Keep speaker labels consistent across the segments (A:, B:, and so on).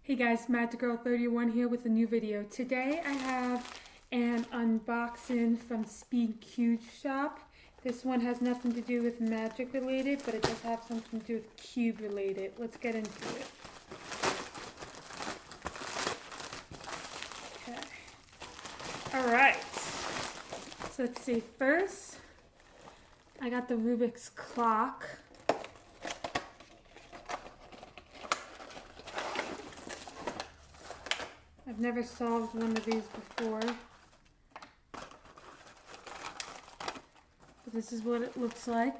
A: Hey guys, MagicGirl31 here with a new video. Today I have an unboxing from Speedcube shop. This one has nothing to do with magic related, but it does have something to do with cube related. Let's get into it. Okay. Alright. So let's see. First, I got the Rubik's clock. I've never solved one of these before. But this is what it looks like.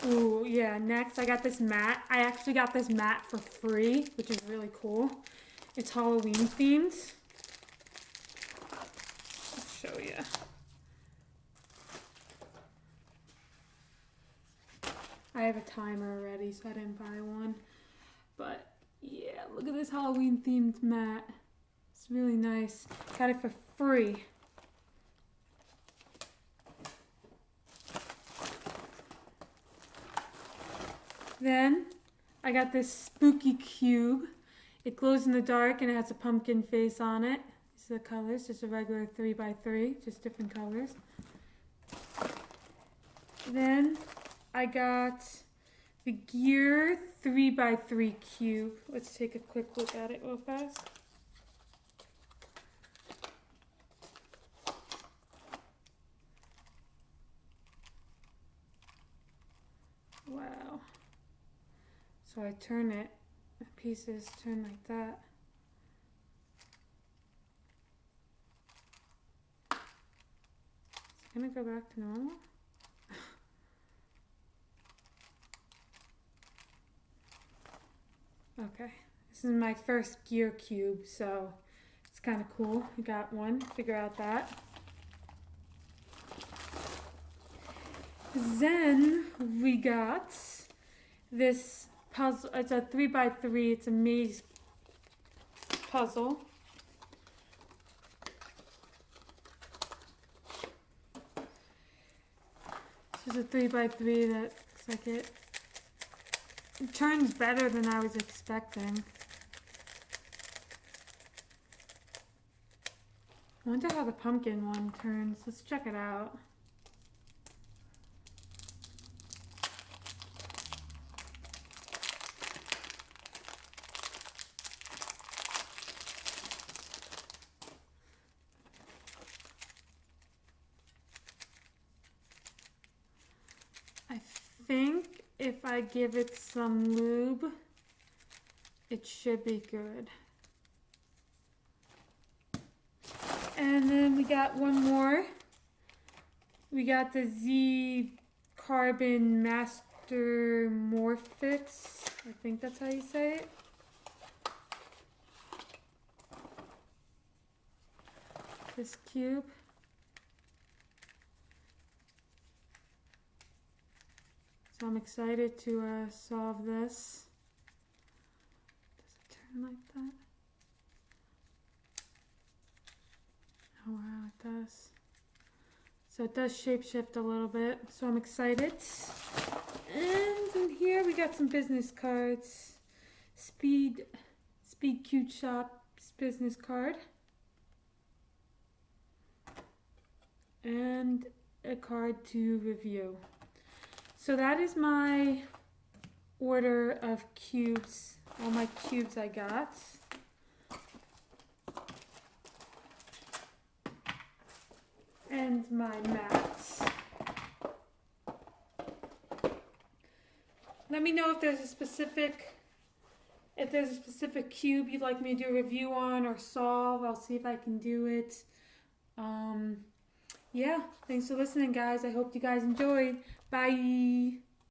A: Ooh, yeah, next I got this mat. I actually got this mat for free, which is really cool. It's Halloween themed. I'll show you. I have a timer already, so I didn't buy one. But yeah, look at this Halloween themed mat. It's really nice. Got it for free. Then I got this spooky cube. It glows in the dark and it has a pumpkin face on it. These are the colors, just a regular 3x3, just different colors. Then I got the Gear 3x3 cube. Let's take a quick look at it real fast. Wow. So I turn it, the pieces turn like that. Is it gonna go back to normal? Okay, this is my first gear cube, so it's kind of cool. I got one, figure out that. Then we got this puzzle. It's a 3x3, it's a maze puzzle. This is a 3x3 that looks like it. It turns better than I was expecting. I wonder how the pumpkin one turns. Let's check it out. I think if I give it some lube, it should be good. And then we got one more. We got the Z Carbon Master Morphix. I think that's how you say it. This cube. So I'm excited to solve this. Does it turn like that? Oh wow, it does. So it does shapeshift a little bit, so I'm excited. And in here we got some business cards. Speedcube shop's business card. And a card to review. So that is my order of cubes, all my cubes I got. And my mats. Let me know if there's a specific cube you'd like me to do a review on or solve. I'll see if I can do it. Yeah, thanks for listening, guys. I hope you guys enjoyed. Bye.